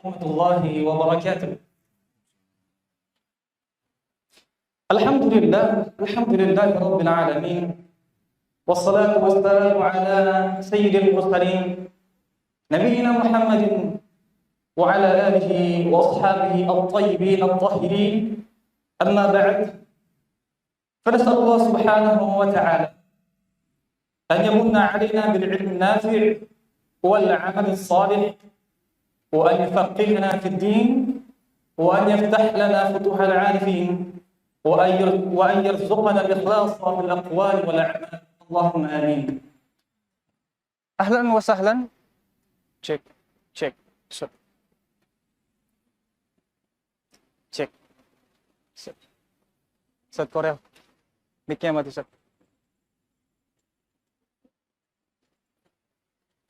Warahmatullahi wabarakatuh. Alhamdulillahi rabbil alamin. Wassalatu wassalamu ala sayyidil mursalin nabiyyina Muhammadin wa ala alihi wa ashabihi at-tayyibin at-tahirin. Amma ba'd. فنسأل الله سبحانه وتعالى أن يمن علينا بالعلم النافع والعمل الصالح وأن يفقهنا في الدين وأن يفتح لنا فتوح العارفين وأن يرزقنا الإخلاص في الأقوال والأعمال. اللهم آمين. أهلا وسهلا. Cek. Set Korel. Mic-nya mati, Set.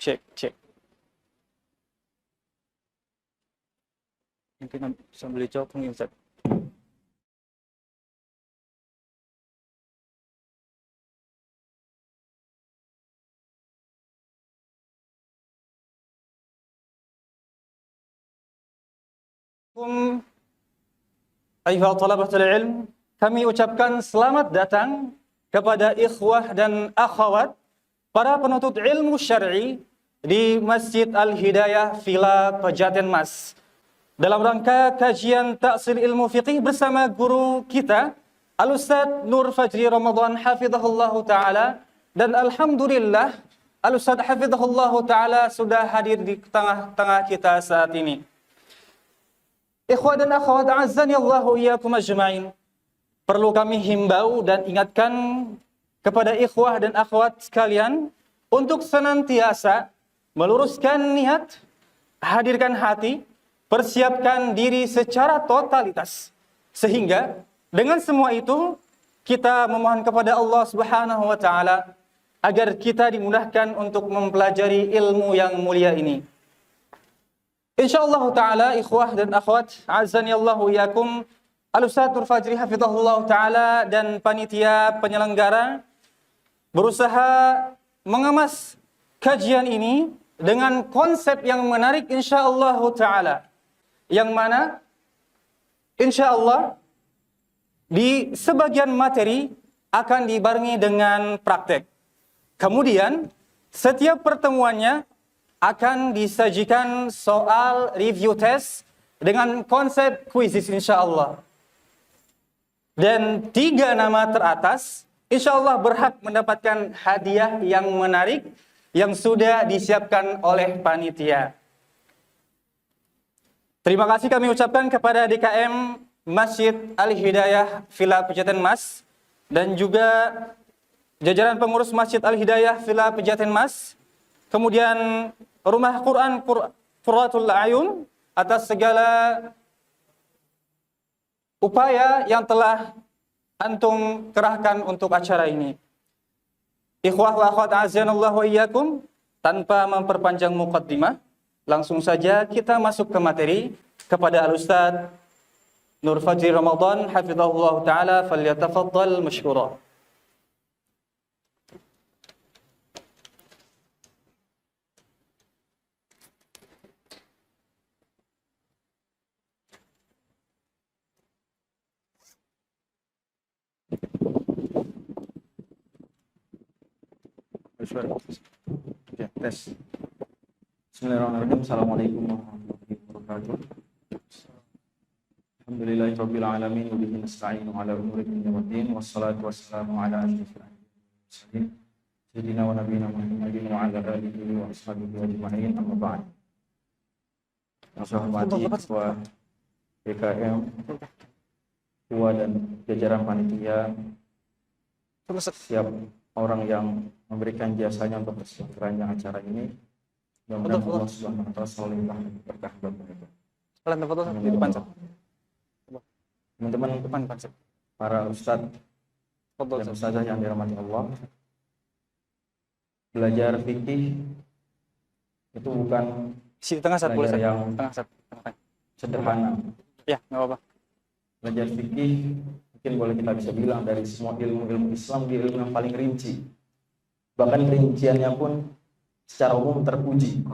Cek. Mungkin sambil dijawab mungkin, Set. Ayuhal talabatul ilm, kami ucapkan selamat datang kepada ikhwah dan akhwat para penuntut ilmu syar'i di Masjid Al-Hidayah Villa Pejaten Mas dalam rangka kajian ta'sil ilmu fiqih bersama guru kita Al-Ustadz Nur Fajri Ramadan hafizahullah ta'ala, dan alhamdulillah Al-Ustadz hafizahullah ta'ala sudah hadir di tengah-tengah kita saat ini. Ikhwah dan akhwat a'azzani Allahu iyyakum ajma'in. Perlu kami himbau dan ingatkan kepada ikhwah dan akhwat sekalian untuk senantiasa meluruskan niat, hadirkan hati, persiapkan diri secara totalitas. Sehingga dengan semua itu kita memohon kepada Allah Subhanahu wa taala agar kita dimudahkan untuk mempelajari ilmu yang mulia ini. Insyaallah taala ikhwah dan akhwat azani Allahu iyyakum, Al-Ustadz Nur Fajri hafizahullah taala dan panitia penyelenggara berusaha mengemas kajian ini dengan konsep yang menarik insyaallah taala, yang mana insyaallah di sebagian materi akan dibarengi dengan praktek. Kemudian setiap pertemuannya akan disajikan soal review test dengan konsep kuisis insyaallah. Dan 3 nama teratas insyaallah berhak mendapatkan hadiah yang menarik yang sudah disiapkan oleh panitia. Terima kasih kami ucapkan kepada DKM Masjid Al-Hidayah Villa Pejaten Mas dan juga jajaran pengurus Masjid Al-Hidayah Villa Pejaten Mas, kemudian Rumah Quran Qurratul A'yun atas segala upaya yang telah antum kerahkan untuk acara ini. Ikhwah wa akhwat azanallahu wa iyyakum, tanpa memperpanjang muqaddimah, langsung saja kita masuk ke materi kepada Al-Ustadz Nur Fajri Ramadan hafizahullah taala, falyatafaddal mashkura. Oke, tes. Bismillahirrahmanirrahim. Assalamualaikum warahmatullahi wabarakatuh. Alhamdulillahirabbil alamin wa bihi nasta'inu ala umuri dunya waddin, wassalatu wassalamu ala asyrofil mursalin sayyidina wa nabiyina Muhammadin wa ala alihi wa ashabihi ajma'in, amma ba'd. Yang saya hormati ketua DKM, ketua dan jajaran panitia, siap orang yang memberikan jasanya untuk keseluruhannya acara ini. Mudah-mudahan Allah Subhanahu wa taala selalu berkah buat mereka. Teman-teman depan konsep para ustadz dan ustazah yang dirahmati Allah, belajar fikih itu bukan belajar yang sederhana. Ya, nggak apa-apa. Belajar fikih mungkin boleh kita bisa bilang dari semua ilmu-ilmu Islam di ilmu yang paling rinci. Bahkan rinciannya pun secara umum terpuji.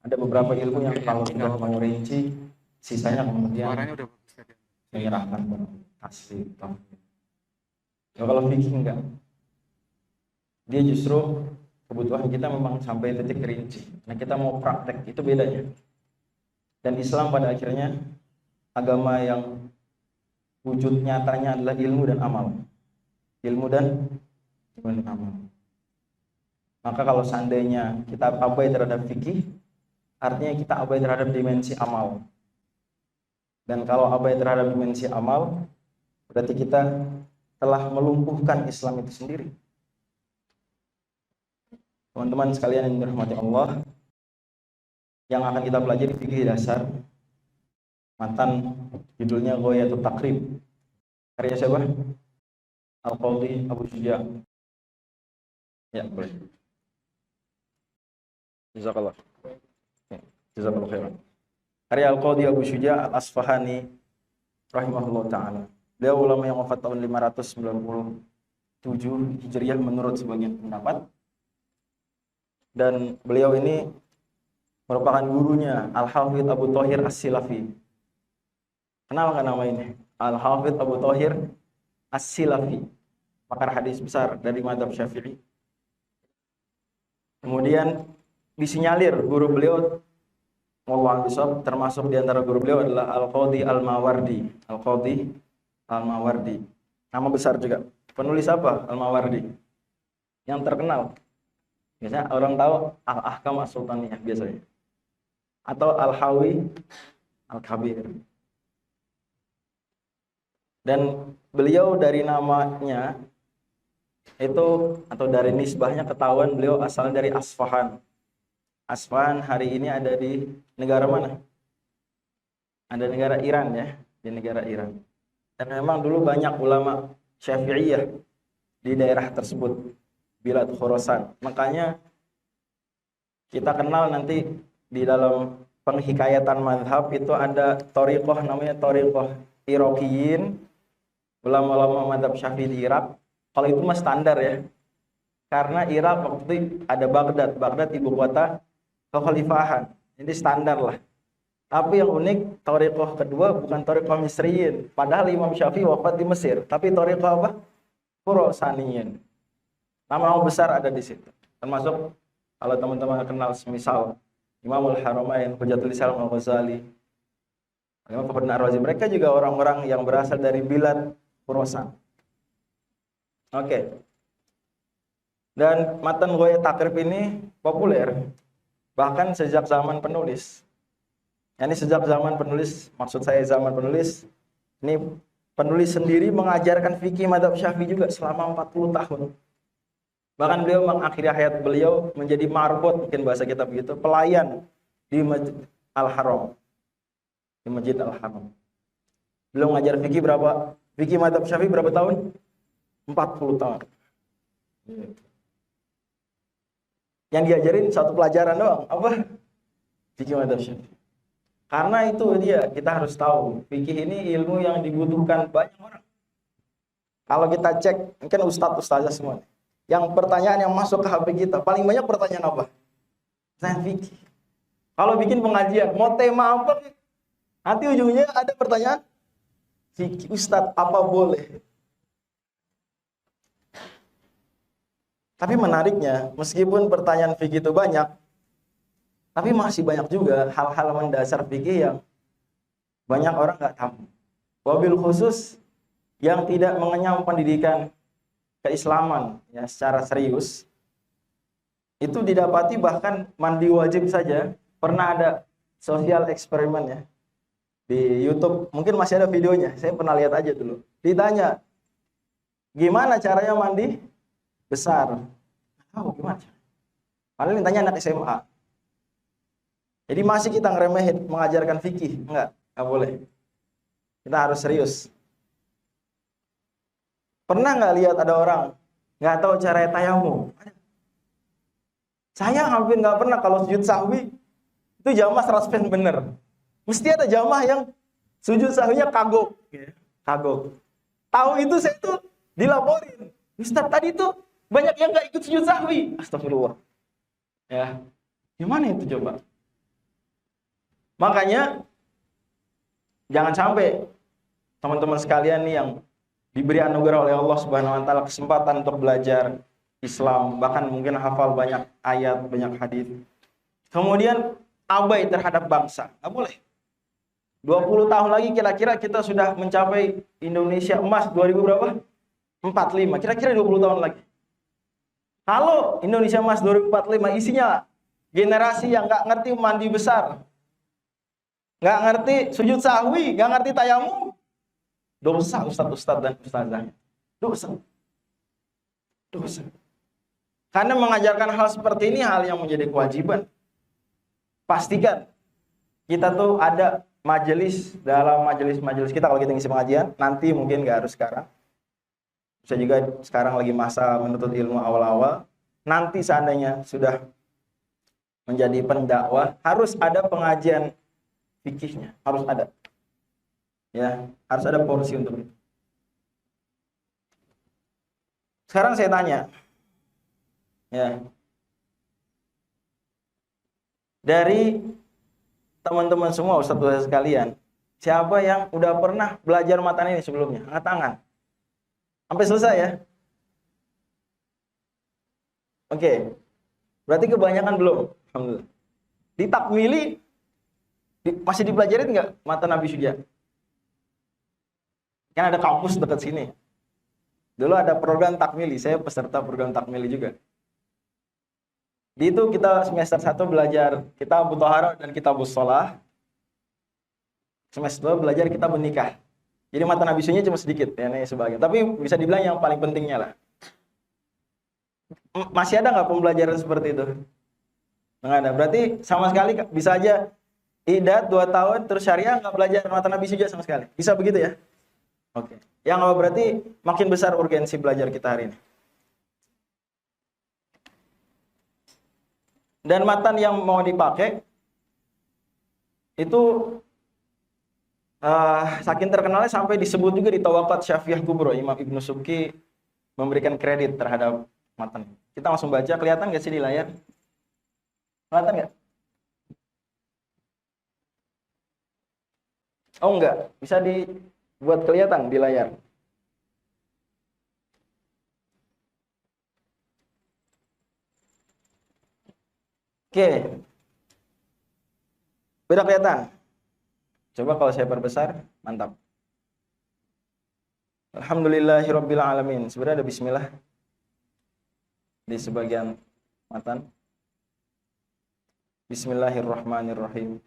Ada beberapa ilmu yang kalau sudah merinci, sisanya kemudian Suaranya udah bagus tadi. menyerahkan ke taslim. Ya, kalau fikih enggak, dia justru kebutuhan kita memang sampai titik rinci. Nah, kita mau praktek, itu bedanya. Dan Islam pada akhirnya agama yang wujud nyatanya adalah ilmu dan amal. Ilmu dan amal. Maka kalau seandainya kita abai terhadap fikih, artinya kita abai terhadap dimensi amal. Dan kalau abai terhadap dimensi amal, berarti kita telah melumpuhkan Islam itu sendiri. Teman-teman sekalian yang dirahmati Allah, yang akan kita pelajari fikih dasar, matan judulnya Ghayatul Taqrib. Karya siapa? Al-Qadhi Abu Syuja. Ya, boleh. Jazakallah. Jazakallah khairan. Karya Al-Qadhi Abu Syuja Al-Asfahani rahimahullah ta'ala. Beliau ulama yang wafat tahun 597 Hijriah menurut sebagian pendapat. Dan beliau ini merupakan gurunya Al-Hafidh Abu Thahir As-Silafi. Kenal nggak nama ini? Al-Hafidh Abu Thahir As-Silafi, pakar hadis besar dari mazhab Syafi'i. Kemudian disinyalir guru beliau, wallahu a'lam, termasuk di antara guru beliau adalah Al-Qadhi Al-Mawardi. Al-Qadhi Al-Mawardi. Nama besar juga. Penulis apa? Al-Mawardi. Yang terkenal. Biasanya orang tahu Al-Ahkam As-Sultaniyah biasanya. Atau Al-Hawi Al-Kabir. Dan beliau dari namanya itu atau dari nisbahnya ketahuan beliau asal dari Asfahan. Asfahan hari ini ada di negara mana? Ada negara Iran ya, di negara Iran. Dan memang dulu banyak ulama Syafi'iyah di daerah tersebut, Bilad Khurasan. Makanya kita kenal nanti di dalam penghikayatan mazhab itu ada thariqah namanya thariqah Iraqiyin, ulama-ulama mazhab Syafi'i di Irak. Kalau itu mah standar ya. Karena Irak waktu itu ada Baghdad. Baghdad ibu kota kekhalifahan. Jadi standar lah. Tapi yang unik, thariqah kedua bukan thariqah Misriyin. Padahal Imam Syafi'i wafat di Mesir. Tapi thariqah apa? Khurasaniyin. Nama-nama besar ada di situ. Termasuk kalau teman-teman kenal semisal Imamul Haramain, Hujjatul Islam Al-Ghazali, Imam Fakhruddin Ar-Razi, mereka juga orang-orang yang berasal dari Bilad Khurasan. Oke. Dan matan Ghayatul Taqrib ini populer bahkan sejak zaman penulis. Ini sejak zaman penulis, maksud saya zaman penulis, ini penulis sendiri mengajarkan fikih mazhab Syafi'i juga selama 40 tahun. Bahkan beliau mengakhiri hayat beliau menjadi marbot, mungkin bahasa kita begitu, pelayan di Masjid Al-Haram. Di Masjid Al-Haram. Beliau mengajar fikih berapa? Fikih mazhab Syafi'i berapa tahun? 40 tahun. Yang diajarin satu pelajaran doang, apa? Fikih mazhab Syafi'i. Karena itu dia, kita harus tahu, fikih ini ilmu yang dibutuhkan banyak orang. Kalau kita cek, mungkin ustadz-ustazah semua. Yang pertanyaan yang masuk ke HP kita, paling banyak pertanyaan apa? Pertanyaan fikih. Kalau bikin pengajian, mau tema apa? Nanti ujungnya ada pertanyaan fikih. Ustadz, apa boleh? Tapi menariknya, meskipun pertanyaan fikih itu banyak, tapi masih banyak juga hal-hal mendasar fikih yang banyak orang nggak tahu. Wabil khusus yang tidak mengenyam pendidikan keislaman ya secara serius, itu didapati bahkan mandi wajib saja. Pernah ada sosial eksperimen ya di YouTube, mungkin masih ada videonya, saya pernah lihat aja dulu. Ditanya, gimana caranya mandi besar? Tahu gimana? Paling ditanya anak SMA. Jadi masih kita ngeremehin mengajarkan fikih? Enggak boleh. Kita harus serius. Pernah nggak lihat ada orang nggak tahu cara tayamum? Saya hampir nggak pernah kalau sujud sahwi itu jamaah 100% bener. Mesti ada jamaah yang sujud sahwinya kagok. Kagok. Tahu itu saya tuh dilaporin. Ustaz tadi tuh banyak yang nggak ikut sujud sahwi. Astagfirullah. Ya, gimana itu coba? Makanya jangan sampai teman-teman sekalian nih yang diberi anugerah oleh Allah Subhanahu wa taala kesempatan untuk belajar Islam, bahkan mungkin hafal banyak ayat, banyak hadis. Kemudian abai terhadap bangsa. Nggak boleh. 20 tahun lagi kira-kira kita sudah mencapai Indonesia emas 2000 berapa? 45. Kira-kira 20 tahun lagi. Kalau Indonesia emas 2045 isinya generasi yang nggak ngerti mandi besar, nggak ngerti sujud sahwi, nggak ngerti tayamum, dosa ustadz dan ustazahnya. Dosa. Karena mengajarkan hal seperti ini hal yang menjadi kewajiban. Pastikan kita tuh ada majelis, dalam majelis kita kalau kita ngisi pengajian, nanti mungkin nggak harus sekarang. Bisa juga sekarang lagi masa menuntut ilmu awal-awal. Nanti seandainya sudah menjadi pendakwah, harus ada pengajian fikihnya, harus ada. Ya, harus ada porsi untuk itu. Sekarang saya tanya, ya, dari teman-teman semua, ustadz sekalian, siapa yang udah pernah belajar matan ini sebelumnya? Angkat tangan. Sampai selesai ya? Oke. Berarti kebanyakan belum. Alhamdulillah. Di takmili masih dipelajarin nggak matan Nabi Syuja? Kan ada kampus dekat sini. Dulu ada program takmili, saya peserta program takmili juga. Di itu kita semester 1 belajar kitab Thaharah dan kitab Shalah. Semester 2 belajar kitab nikah. Jadi matan Nabi Syuja cuma sedikit, ya, ini sebagian. Tapi bisa dibilang yang paling pentingnya lah. Masih ada nggak pembelajaran seperti itu? Nggak ada. Berarti sama sekali bisa aja idat 2 tahun terus syariah nggak belajar matan Nabi Syuja sama sekali. Bisa begitu ya? Oke. Yang berarti makin besar urgensi belajar kita hari ini. Dan matan yang mau dipakai itu saking terkenalnya sampai disebut juga di Tawaqat Syafi'iyah Kubro. Imam Ibnu Subki memberikan kredit terhadap matan. Kita langsung baca, kelihatan nggak sih di layar? Kelihatan nggak? Oh enggak, bisa dibuat kelihatan di layar. Oke. Beda kelihatan? Coba kalau saya perbesar, mantap. Alhamdulillahirabbil alamin. Sebenarnya ada bismillah di sebagian matan. Bismillahirrahmanirrahim.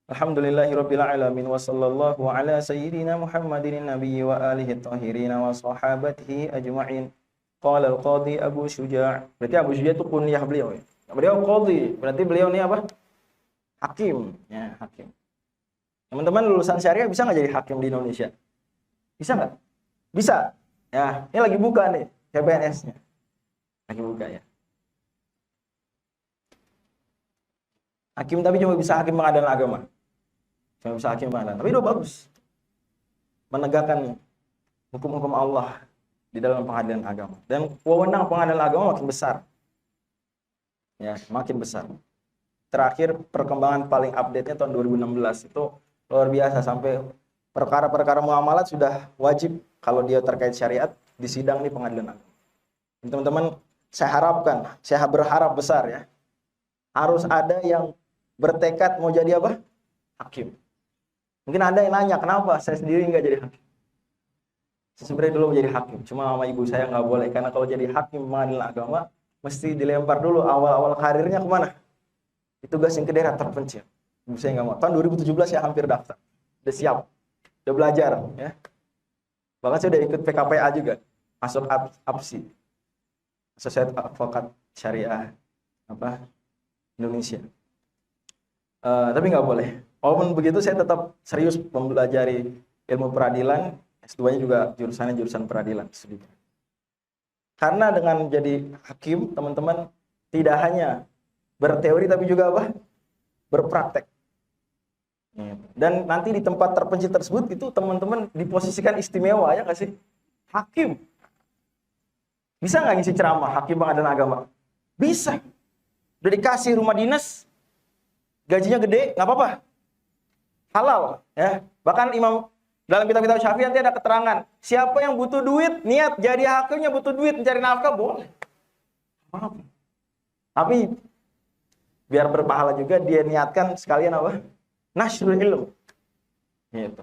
Alhamdulillahirabbil alamin wa sallallahu ala sayyidina Muhammadin nabiyyi wa alihi tahirin wa sahabatihi ajma'in. Qala al-qadhi Abu Syuja'. Berarti Abu Syuja' itu kunyah beliau ya. Beliau qadhi, berarti beliau ini apa? Hakim, ya, hakim. Teman-teman lulusan syariah bisa nggak jadi hakim di Indonesia? Bisa nggak? Bisa. Ya, ini lagi buka nih CPNS-nya. Lagi buka ya. Hakim tapi cuma bisa hakim pengadilan agama. Cuma bisa hakim pengadilan. Tapi itu bagus. Menegakkan hukum-hukum Allah di dalam pengadilan agama. Dan wewenang pengadilan agama makin besar. Ya, makin besar. Terakhir perkembangan paling update-nya tahun 2016 itu luar biasa, sampai perkara-perkara muamalat sudah wajib kalau dia terkait syariat di sidang di pengadilan agama. Teman-teman, saya berharap besar ya, harus ada yang bertekad mau jadi apa? Hakim. Mungkin ada yang nanya, kenapa saya sendiri nggak jadi hakim? Saya sebenarnya dulu menjadi hakim, cuma sama ibu saya nggak boleh, karena kalau jadi hakim pengadilan agama mesti dilempar dulu awal-awal karirnya kemana? Ditugasin ke daerah terpencil. Ibu saya nggak mau. Tahun 2017 saya hampir daftar, udah siap, udah belajar ya. Bahkan saya udah ikut PKPA juga, masuk APSI, Asosiasi Advokat Syariah Indonesia. Tapi nggak boleh. Walaupun begitu saya tetap serius mempelajari ilmu peradilan. S2-nya juga jurusannya jurusan peradilan. Karena dengan menjadi hakim, teman-teman tidak hanya berteori tapi juga apa? Berpraktek. Dan nanti di tempat terpencil tersebut itu teman-teman diposisikan istimewa, ya nggak sih? Hakim. Bisa nggak ngisi ceramah hakim pengadilan agama? Bisa. Udah dikasih rumah dinas, gajinya gede, nggak apa-apa. halal, ya. Bahkan dalam kitab-kitab Syafi'i nanti ada keterangan, siapa yang butuh duit, niat jadi hakimnya butuh duit mencari nafkah, boleh. Maaf. Tapi biar berpahala juga dia niatkan sekalian apa? Nasrul ilm. Gitu.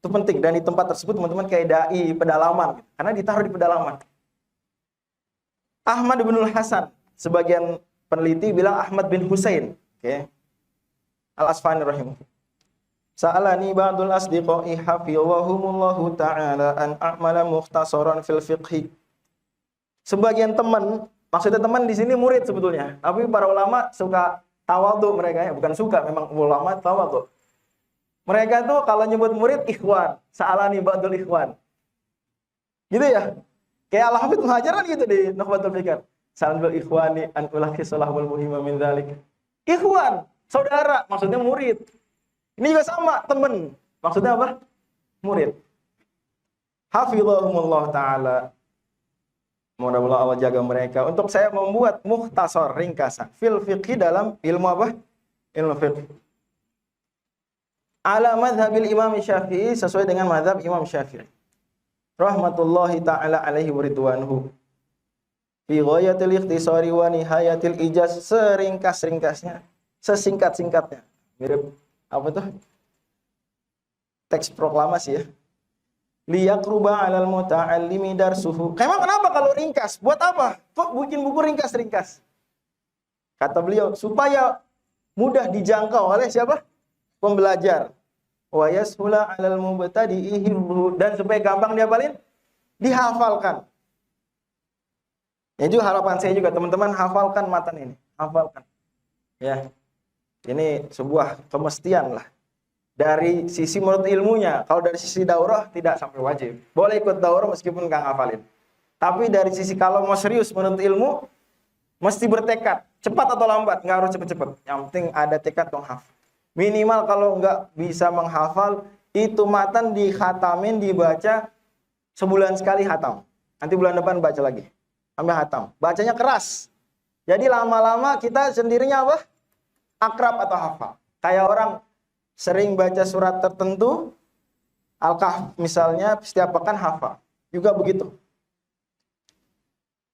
Itu penting, dan di tempat tersebut teman-teman kayak dai pedalaman, karena ditaruh di pedalaman. Ahmad bin Hasan, sebagian peneliti bilang Ahmad bin Husain, oke. Al-Asfahani rahimahullah. Sa'alani ba'dul asdiqai hafizahumullahu ta'ala an a'mala mukhtasaran fil fiqhi. Sebagian teman, maksudnya teman di sini murid sebetulnya, tapi para ulama suka tawadhu mereka, ya bukan suka, memang ulama tawadhu. Mereka tuh kalau nyebut murid ikhwan, sa'alani ba'dul ikhwan. Gitu ya. Kayak Al-Hafidz Ibnu Hajar kan gitu di Nukhbatul Fikr. Sa'alul ikhwani an ulakhisalahul muhimma min dzalik. Ikhwan, saudara, maksudnya murid. Ini juga sama, teman. Maksudnya apa? Murid. Hafizahumullah ta'ala. Mudah-mudahan Allah jaga mereka. Untuk saya membuat mukhtasar, ringkasan fil fiqhi, dalam ilmu apa? Ilmu fiqh. Ala madhabil Imam Syafi'i, sesuai dengan madhab Imam Syafi'i. Rahmatullahi ta'ala alaihi wa ridwanuhu. Fi ghayatil ikhtisari wa nihayatil ijaz, seringkas-ringkasnya, sesingkat-singkatnya. Mirip apa tuh? Teks proklamasi ya. Liyaqruba 'alal muta'allimi darsuhu. Emang kenapa kalau ringkas? Buat apa? Kok bikin buku ringkas-ringkas? Kata beliau, supaya mudah dijangkau oleh siapa? Pembelajar. Wa yashula 'alal mubtadi'i, dan supaya gampang dihafalkan. Ya juga harapan saya juga, teman-teman hafalkan matan ini, hafalkan. Ya. Ini sebuah kemestian lah. Dari sisi menurut ilmunya, kalau dari sisi daurah tidak sampai wajib. Boleh ikut daurah meskipun nggak hafalin. Tapi dari sisi kalau mau serius menurut ilmu, mesti bertekad. Cepat atau lambat, nggak harus cepet-cepet. Yang penting ada tekad menghafal. Minimal kalau nggak bisa menghafal, itu matan dikhatamin, dibaca sebulan sekali hatam. Nanti bulan depan baca lagi. Sampai hatam. Bacanya keras. Jadi lama-lama kita sendirinya apa? Akrab atau hafal. Kayak orang sering baca surat tertentu, Al-Kahf misalnya, setiap pekan hafal. Juga begitu.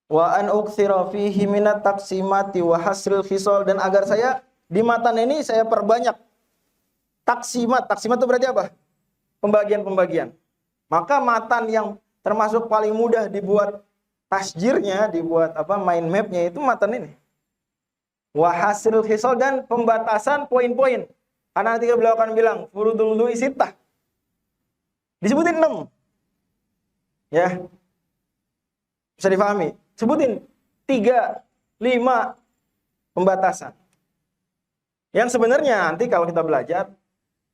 Wa an uktsira fihi minat taqsimati wa hasril khisal, dan agar saya di matan ini saya perbanyak taksimat. Taksimat itu berarti apa? Pembagian-pembagian. Maka matan yang termasuk paling mudah dibuat tasjirnya, dibuat mind mapnya, itu matan ini. Wa hasril khisal, dan pembatasan poin-poin. Karena nanti beliau akan bilang furudul wudu'i sittah. Disebutin 6. Ya. Bisa difahami. Sebutin 3, 5 pembatasan. Yang sebenarnya nanti kalau kita belajar,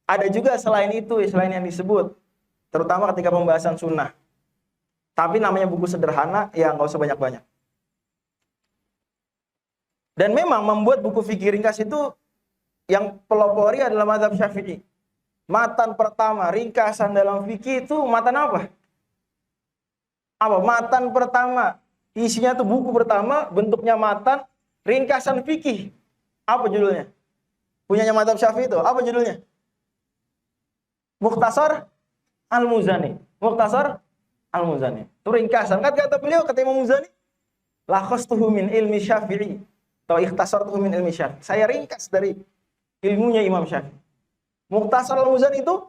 ada juga selain itu, selain yang disebut. Terutama ketika pembahasan sunnah. Tapi namanya buku sederhana, ya nggak usah banyak-banyak. Dan memang membuat buku fikih ringkas itu yang pelopori adalah mazhab Syafi'i. Matan pertama, ringkasan dalam fikih itu matan apa? Apa? Matan pertama. Isinya tuh buku pertama, bentuknya matan, ringkasan fikih. Apa judulnya? Punyanya mazhab Syafi'i itu. Apa judulnya? Mukhtasar Al-Muzani. Mukhtasar Al-Muzani. Itu ringkasan. Kan kata beliau, kata Imam Muzani, lakhastuhu min ilmi Syafi'i. Atau ikhtasartuhu min ilmi Syafi'i. Saya ringkas dari ilmunya Imam Syafi'i. Mukhtasar Al-Muzani itu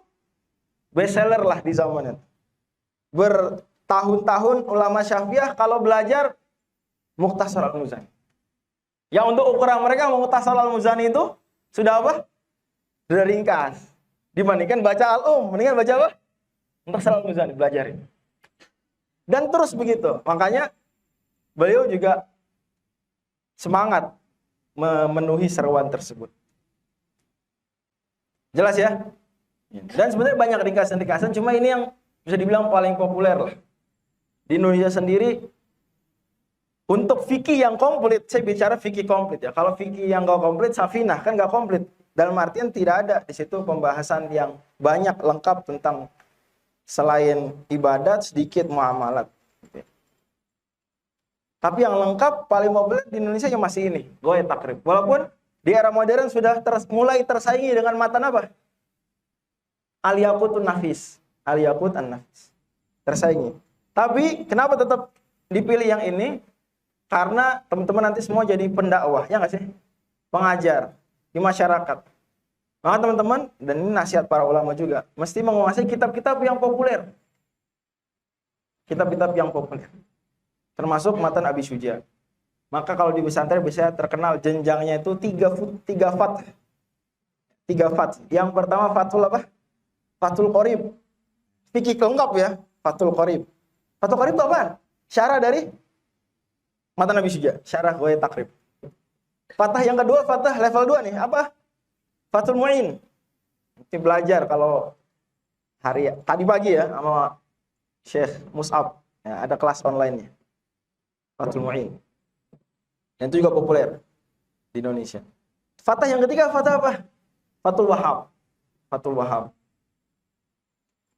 bestseller lah di zaman itu. Bertahun-tahun ulama Syafi'iyah kalau belajar Mukhtasar Al-Muzani. Yang untuk ukuran mereka Mukhtasar Al-Muzani itu sudah apa? Sudah ringkas. Dibandingkan baca Al-Um, mendingan baca apa? Mukhtasar Al-Muzani, belajarin. Dan terus begitu. Makanya beliau juga semangat memenuhi seruan tersebut. Jelas ya? Dan sebenarnya banyak ringkasan-ringkasan, cuma ini yang bisa dibilang paling populer lah. Di Indonesia sendiri, untuk fikih yang komplit, saya bicara fikih komplit ya. Kalau fikih yang nggak komplit, Safinah kan nggak komplit. Dalam artian tidak ada di situ pembahasan yang banyak lengkap tentang selain ibadat, sedikit muamalat. Tapi yang lengkap paling populer di Indonesia yang masih ini, Ghoyat Takrib. Walaupun Di era modern sudah mulai tersaingi dengan matan apa? Al-Yaqutun Nafis. Al-Yaqut An-Nafis. Tersaingi. Tapi kenapa tetap dipilih yang ini? Karena teman-teman nanti semua jadi pendakwah, ya nggak sih? Pengajar di masyarakat. Maka teman-teman, dan ini nasihat para ulama juga, mesti menguasai kitab-kitab yang populer. Kitab-kitab yang populer. Termasuk matan Abi Syuja. Maka kalau di pesantren biasanya terkenal jenjangnya itu 3 fat. 3 fat. Yang pertama fatul apa? Fatul Qorib. Fikih lengkap ya, Fatul Qorib. Fatul Qorib itu apa? Syarah dari matan Abi Syuja, syarah Ghoyat Takrib. Fatah yang kedua, fatah level 2 nih, apa? Fathul Mu'in. Nanti belajar kalau tadi pagi ya sama Syekh Mus'ab. Ya, ada kelas online-nya. Fathul Mu'in. Dan itu juga populer di Indonesia. Fatah yang ketiga, fatah apa? Fathul Wahhab. Fathul Wahhab.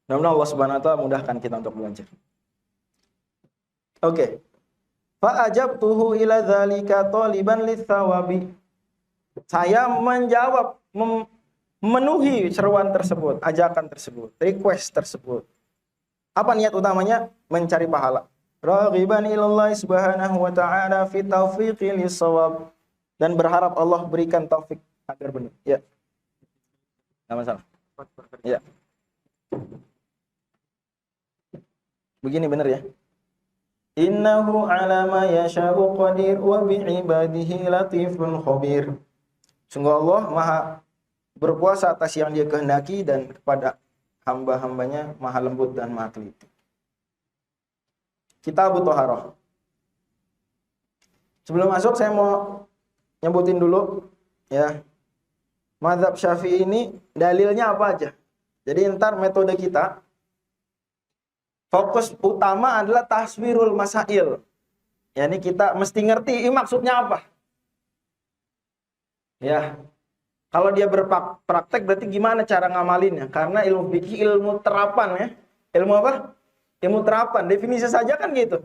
Mudah-mudahan Allah Subhanahu wa taala mudahkan kita untuk belajar. Oke. Fa'ajabtuhu ila dzalika taliban litsawabi. Saya menjawab, memenuhi seruan tersebut, ajakan tersebut, request tersebut. Apa niat utamanya? Mencari pahala. Raghiban ilallahi subhanahu wa ta'ala fi taufiqi lis-shawab. Dan berharap Allah berikan taufik agar benar. Ya. Enggak masalah. Ya. Begini benar ya. Innahu ala ma yasha'u qadir wa bi'ibadihi latifun khabir. Sungguh Allah Maha berkuasa atas yang Dia kehendaki dan kepada hamba-hambanya Maha lembut dan Maha teliti. Kitab Thaharah. Sebelum masuk saya mau nyebutin dulu ya. Mazhab Syafi'i ini dalilnya apa aja. Jadi ntar metode kita fokus utama adalah taswirul masail. Ya, ini kita mesti ngerti ini maksudnya apa. Ya. Kalau dia berpraktek berarti gimana cara ngamalinnya? Karena ilmu fikih ilmu terapan ya. Ilmu apa? Ilmu terapan. Definisi saja kan gitu.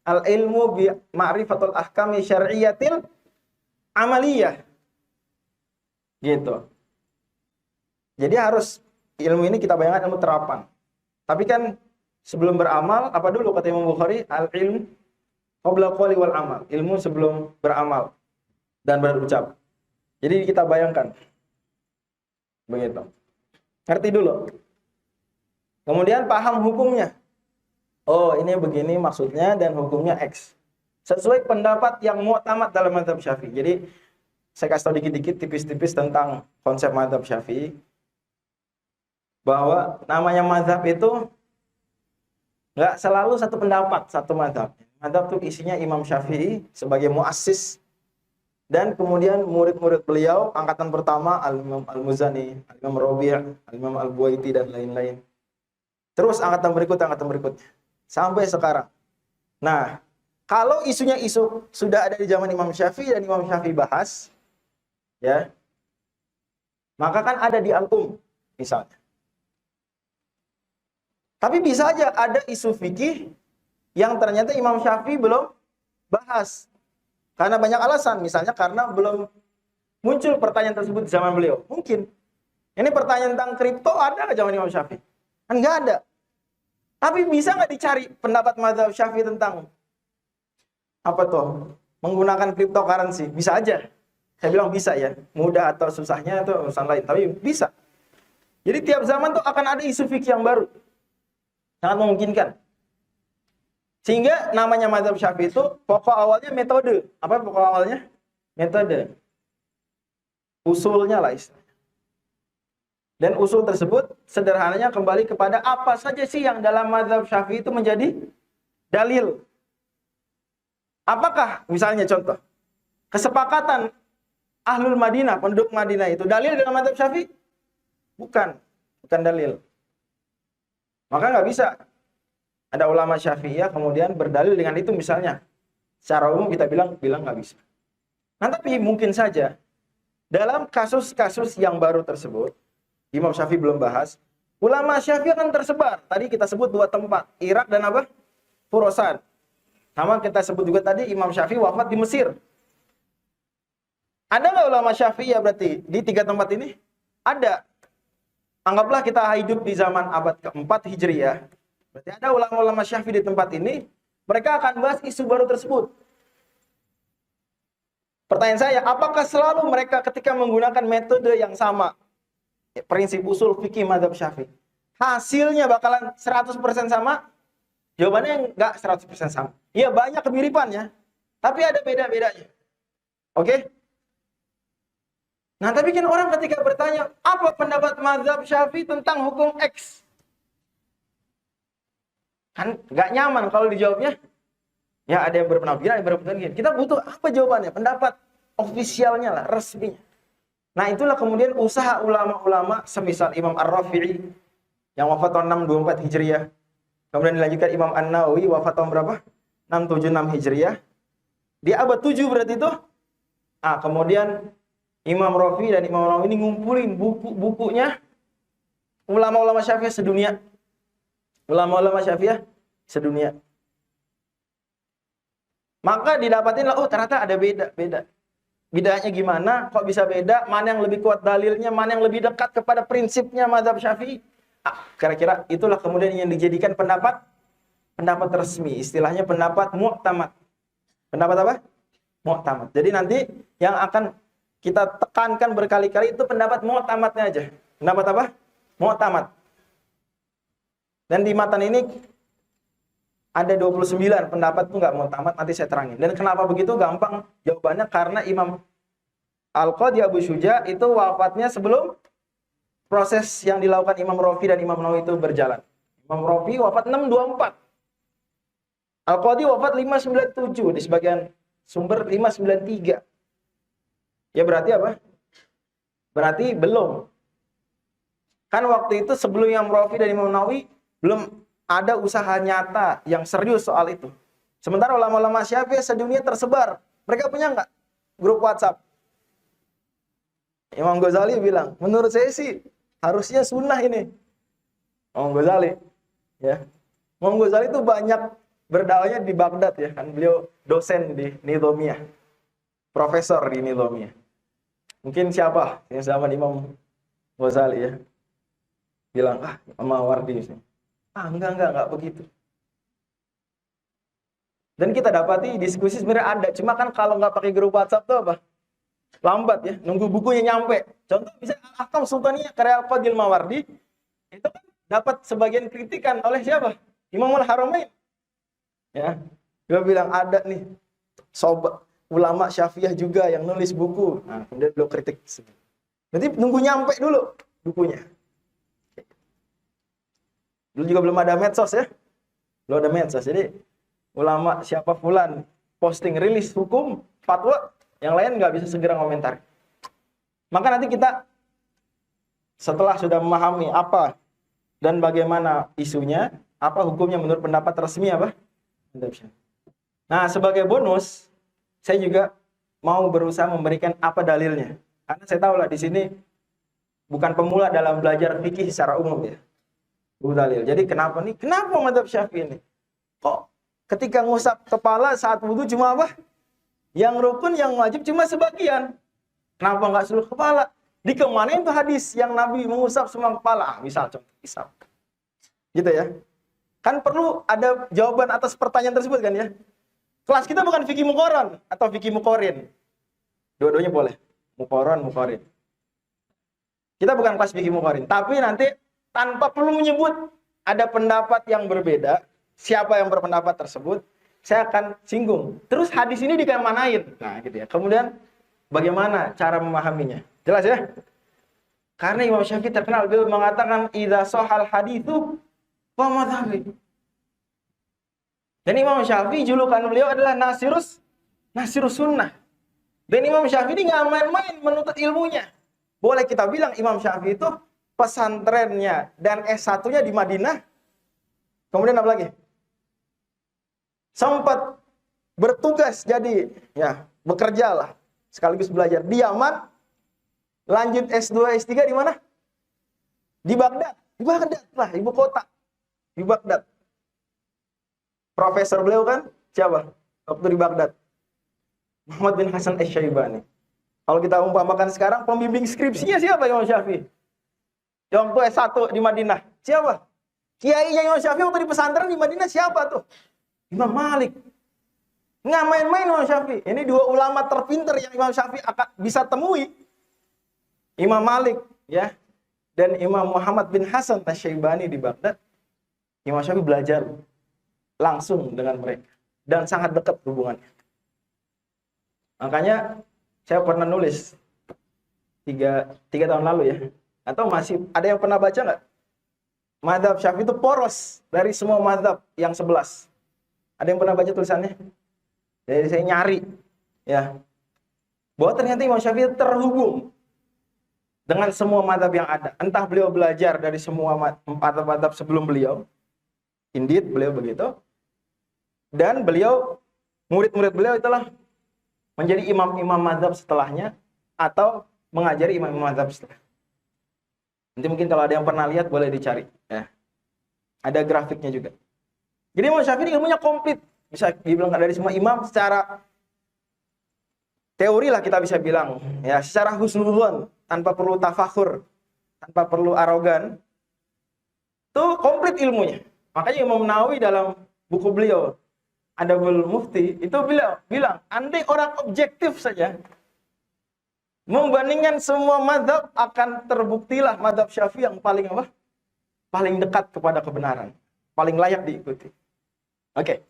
Al ilmu bi ma'rifatul ahkami syar'iyyatil amaliyah. Gitu. Jadi harus ilmu ini kita bayangkan ilmu terapan. Tapi kan sebelum beramal, apa dulu kata Imam Bukhari? Al-ilm qabla qawli wal amal. Ilmu sebelum beramal dan berucap. Jadi kita bayangkan. Begitu. Ngerti dulu. Kemudian paham hukumnya. Oh, ini begini maksudnya dan hukumnya X. Sesuai pendapat yang mu'tamad dalam mazhab Syafi'i. Jadi saya kasih tahu dikit-dikit tipis-tipis tentang konsep mazhab Syafi'i. Bahwa namanya mazhab itu nggak selalu satu pendapat, satu mazhab. Mazhab itu isinya Imam Syafi'i sebagai muassis dan kemudian murid-murid beliau angkatan pertama Al-Imam Al-Muzani, Al-Imam Rabi', Al-Imam Al-Buwaiti dan lain-lain. Terus angkatan berikutnya sampai sekarang. Nah, kalau isunya isu sudah ada di zaman Imam Syafi'i dan Imam Syafi'i bahas, ya, maka kan ada di Al-Um misalnya. Tapi bisa aja ada isu fikih yang ternyata Imam Syafi'i belum bahas. Karena banyak alasan. Misalnya karena belum muncul pertanyaan tersebut di zaman beliau. Mungkin. Ini pertanyaan tentang kripto ada nggak zaman Imam Syafi'i? Kan nggak ada. Tapi bisa nggak dicari pendapat mazhab Syafi'i tentang apa tuh? Menggunakan cryptocurrency? Bisa aja. Saya bilang bisa ya. Mudah atau susahnya itu urusan lain. Tapi bisa. Jadi tiap zaman tuh akan ada isu fikih yang baru. Sangat memungkinkan. Sehingga namanya mazhab Syafi'i itu pokok awalnya metode. Apa pokok awalnya? Metode. Usulnya lah istilahnya. Dan usul tersebut sederhananya kembali kepada apa saja sih yang dalam mazhab Syafi'i itu menjadi dalil. Apakah misalnya contoh kesepakatan Ahlul Madinah, penduduk Madinah itu dalil dalam mazhab Syafi'i? Bukan dalil. Maka nggak bisa ada ulama Syafi'iyah kemudian berdalil dengan itu misalnya. Secara umum kita bilang nggak bisa. Nah, tapi mungkin saja dalam kasus-kasus yang baru tersebut, Imam Syafi'i belum bahas, ulama Syafi'i akan tersebar. Tadi kita sebut 2 tempat, Irak dan apa? Khorasan. Sama kita sebut juga tadi Imam Syafi'i wafat di Mesir. Ada nggak ulama Syafi'iyah berarti di 3 tempat ini? Ada. Anggaplah kita hidup di zaman abad keempat Hijriyah. Berarti ada ulama-ulama Syafi'i di tempat ini. Mereka akan bahas isu baru tersebut. Pertanyaan saya, apakah selalu mereka ketika menggunakan metode yang sama? Prinsip usul fikih mazhab Syafi'i. Hasilnya bakalan 100% sama? Jawabannya enggak 100% sama. Iya, banyak kemiripannya. Tapi ada beda-bedanya. Oke? Nah, tapi kan orang ketika bertanya, apa pendapat mazhab Syafi'i tentang hukum X? Kan nggak nyaman kalau dijawabnya. Ya, ada yang berpendapat gini, ada yang berpendapat gini. Kita butuh apa jawabannya? Pendapat ofisialnya lah, resminya. Nah, itulah kemudian usaha ulama-ulama semisal Imam Ar-Rafi'i yang wafat tahun 624 Hijriah. Kemudian dilanjutkan Imam An-Nawawi wafat tahun berapa? 676 Hijriah. Di abad 7 berarti itu. Ah, kemudian Imam Rafi'i dan Imam Nawawi ini ngumpulin buku-bukunya ulama-ulama Syafi'iyah sedunia. Ulama-ulama Syafi'iyah sedunia. Maka didapatin lah, oh ternyata ada beda-beda. Bedanya gimana? Kok bisa beda? Mana yang lebih kuat dalilnya? Mana yang lebih dekat kepada prinsipnya mazhab Syafi'i? Kira-kira itulah kemudian yang dijadikan pendapat resmi. Istilahnya pendapat mu'tamad. Pendapat apa? Mu'tamad. Jadi nanti yang akan kita tekankan berkali-kali itu pendapat mu'tamadnya aja. Pendapat apa? Mu'tamad. Dan di matan ini ada 29 pendapat itu nggak mu'tamad, nanti saya terangin. Dan kenapa begitu? Gampang jawabannya, karena Imam Al-Qadhi Abu Syuja itu wafatnya sebelum proses yang dilakukan Imam Rafi dan Imam Nawawi itu berjalan. Imam Rafi wafat 624. Al-Qadhi wafat 597, di sebagian sumber 593. Ya berarti apa? Berarti belum. Kan waktu itu sebelum Imam Rafi dan Imam Nawawi belum ada usaha nyata yang serius soal itu. Sementara ulama-ulama Syafi'i sedunia tersebar. Mereka punya nggak grup WhatsApp? Imam Ghazali bilang, menurut saya sih harusnya sunnah ini. Imam Ghazali, ya. Imam Ghazali itu banyak berdakwahnya di Baghdad ya, kan beliau dosen di Nizamiyah, profesor di Nizamiyah. Mungkin siapa yang zaman Imam Ghazali ya bilang, Imam Mawardi sih. Enggak begitu. Dan kita dapati diskusi sebenarnya ada, cuma kan kalau nggak pakai grup WhatsApp tuh apa? Lambat ya, nunggu bukunya nyampe. Contoh bisa Al-Ahkam Sultaniyah karya Al-Qadhi Al-Mawardi, itu kan dapat sebagian kritikan oleh siapa? Imamul Haramain. Ya, dia bilang ada nih sobat ulama Syafi'iyah juga yang nulis buku. Nah, kemudian beliau kritik. Berarti nunggu nyampe dulu bukunya. Dulu juga belum ada medsos ya. Belum ada medsos. Jadi ulama siapa fulan posting rilis hukum, fatwa, yang lain nggak bisa segera komentar. Maka nanti kita setelah sudah memahami apa dan bagaimana isunya, apa hukumnya menurut pendapat resmi apa? Nah, sebagai bonus, saya juga mau berusaha memberikan apa dalilnya. Karena saya tahu lah di sini bukan pemula dalam belajar fikih secara umum ya. Dalil. Jadi kenapa nih? Kenapa mazhab Syafi'i ini? Kok ketika ngusap kepala saat wudu cuma apa? Yang rukun, yang wajib cuma sebagian. Kenapa nggak seluruh kepala? Dikemanain tuh hadis yang Nabi mengusap semua kepala? Misal contoh, misal. Gitu ya. Kan perlu ada jawaban atas pertanyaan tersebut kan ya. Kelas kita bukan fikih muqaran atau fikih muqarin. Dua-duanya boleh. Muqaran, muqarin. Kita bukan kelas fikih muqarin, tapi nanti tanpa perlu menyebut ada pendapat yang berbeda, siapa yang berpendapat tersebut, saya akan singgung. Terus hadis ini dikemanain? Nah, gitu ya. Kemudian bagaimana cara memahaminya? Jelas ya? Karena Imam Syafi'i terkenal beliau mengatakan idza shahal haditsu fa madhhabi. Dan Imam Syafi'i julukan beliau adalah Nasirus Sunnah. Dan Imam Syafi'i nggak main-main menuntut ilmunya. Boleh kita bilang Imam Syafi'i itu pesantrennya dan S1-nya di Madinah. Kemudian apa lagi? Sempat bertugas jadi ya, bekerjalah sekaligus belajar di Yaman. Lanjut S2, S3 di mana? Di Baghdad. Di Baghdad lah, ibu kota. Di Baghdad. Profesor beliau kan siapa? Waktu di Baghdad. Muhammad bin Hasan Asy-Syaibani. Kalau kita umpamakan sekarang, pembimbing skripsinya siapa Imam Syafi'i? Yang tuh S1 di Madinah. Siapa? Kiainya Imam Syafi'i waktu di pesantren di Madinah siapa tuh? Imam Malik. Nggak main-main Imam Syafi'i. Ini dua ulama terpinter yang Imam Syafi'i akan bisa temui. Imam Malik, ya, dan Imam Muhammad bin Hasan Asy-Syaibani di Baghdad. Imam Syafi'i belajar langsung dengan mereka dan sangat dekat hubungannya. Makanya saya pernah nulis tiga tahun lalu ya. Atau masih ada yang pernah baca nggak? Mazhab Syafi'i itu poros dari semua mazhab yang 11. Ada yang pernah baca tulisannya? Jadi saya nyari, ya, bahwa ternyata Imam Syafi'i terhubung dengan semua mazhab yang ada. Entah beliau belajar dari semua mazhab sebelum beliau, indeed beliau begitu, dan beliau, murid-murid beliau itulah menjadi imam-imam mazhab setelahnya, atau mengajari imam-imam mazhab setelah. Nanti mungkin kalau ada yang pernah lihat boleh dicari, ya. Ada grafiknya juga. Jadi Imam Syafi'i ilmunya komplit, bisa dibilang dari semua imam secara teori lah kita bisa bilang, ya, secara husnudzon, tanpa perlu tafakhur, tanpa perlu arogan, itu komplit ilmunya. Makanya Imam Nawawi dalam buku beliau Adabul Mufti itu beliau bilang, andai orang objektif saja membandingkan semua mazhab, akan terbuktilah mazhab Syafi'i yang paling apa? Paling dekat kepada kebenaran, paling layak diikuti. Oke.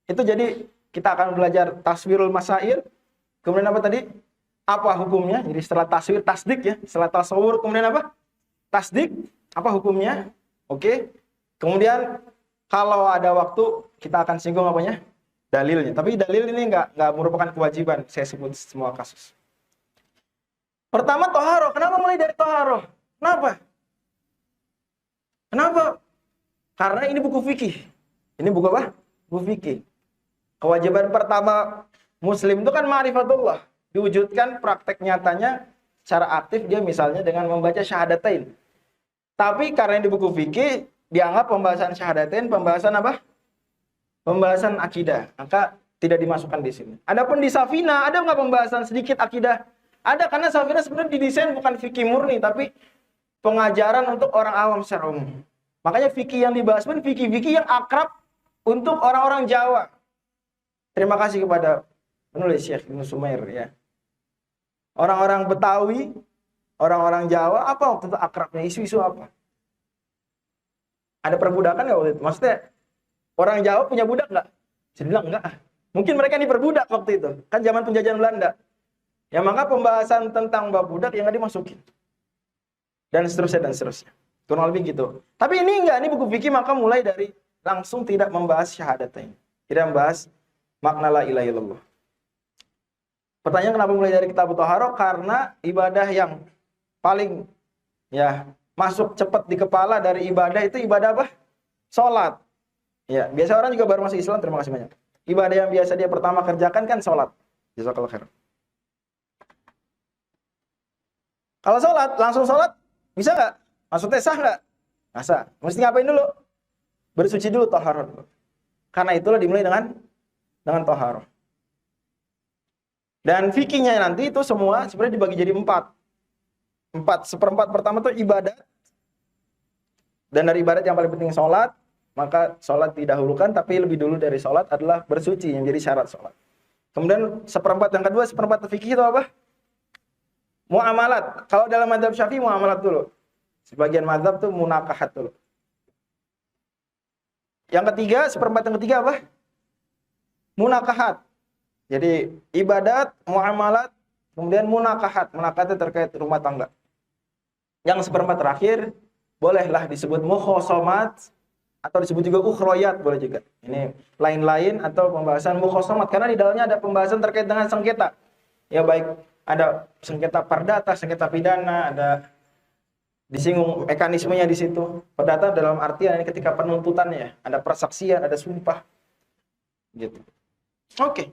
Itu jadi kita akan belajar taswirul masail. Kemudian apa tadi? Apa hukumnya? Jadi setelah taswir, tasdik ya. Setelah tasawur, kemudian apa? Tasdik. Apa hukumnya? Oke. Kemudian kalau ada waktu kita akan singgung apanya? Dalilnya. Tapi dalil ini nggak merupakan kewajiban. Saya sebut semua kasus. Pertama toharoh. Kenapa mulai dari toharoh? Kenapa? Kenapa? Karena ini buku fikih. Ini buku apa? Buku fikih. Kewajiban pertama Muslim itu kan ma'rifatullah. Diwujudkan praktek nyatanya secara aktif dia misalnya dengan membaca syahadatain. Tapi karena di buku fikih dianggap pembahasan syahadatain pembahasan apa? Pembahasan akidah. Maka tidak dimasukkan di sini. Adapun di Safina ada nggak pembahasan sedikit akidah? Ada, karena Safina sebenarnya didesain bukan fikih murni tapi pengajaran untuk orang awam secara umum. Makanya fikih yang dibahas pun fikih-fikih yang akrab untuk orang-orang Jawa. Terima kasih kepada penulis Syekh Ibnu Sumair ya. Orang-orang Betawi, orang-orang Jawa, apa waktu itu akrabnya, isu-isu apa? Ada perbudakan nggak waktu itu? Maksudnya orang Jawa punya budak nggak? Saya bilang enggak. Mungkin mereka diperbudak waktu itu. Kan zaman penjajahan Belanda. Ya maka pembahasan tentang bab budak yang nggak dimasukin. Dan seterusnya dan seterusnya. Kurang lebih gitu. Tapi ini enggak, ini buku fikih maka mulai dari langsung tidak membahas syahadatain. Tidak membahas makna la ilaha illallah. Pertanyaan kenapa mulai dari kitab Thaharah? Karena ibadah yang paling ya masuk cepat di kepala dari ibadah itu ibadah apa? Salat. Ya, biasa orang juga baru masuk Islam, terima kasih banyak. Ibadah yang biasa dia pertama kerjakan kan salat. Jazakallahu khair. Kalau salat, langsung salat bisa nggak? Maksudnya sah nggak? Nggak sah. Mesti ngapain dulu? Bersuci dulu, Thaharah dulu. Karena itulah dimulai dengan Thaharah. Dan fikihnya nanti itu semua sebenarnya dibagi jadi 4. 1/4 pertama itu ibadat. Dan dari ibadat yang paling penting sholat. Maka sholat didahulukan, tapi lebih dulu dari sholat adalah bersuci yang jadi syarat sholat. Kemudian 1/4 yang kedua, 1/4 fikih itu apa? Muamalat. Kalau dalam mazhab Syafi'i muamalat dulu. Sebagian mazhab tuh munakahat dulu. Yang ketiga, 1/4 yang ketiga apa? Munakahat. Jadi ibadat, muamalat, kemudian munakahat. Munakahat itu terkait rumah tangga. Yang 1/4 terakhir, bolehlah disebut mukhosomat, atau disebut juga ukhroyat, boleh juga. Ini lain-lain atau pembahasan mukhosomat. Karena di dalamnya ada pembahasan terkait dengan sengketa. Ya baik, ada sengketa perdata, sengketa pidana, ada disinggung mekanismenya di situ. Perdata dalam artian ini ketika penuntutannya, ada persaksian, ada sumpah. Gitu. Oke.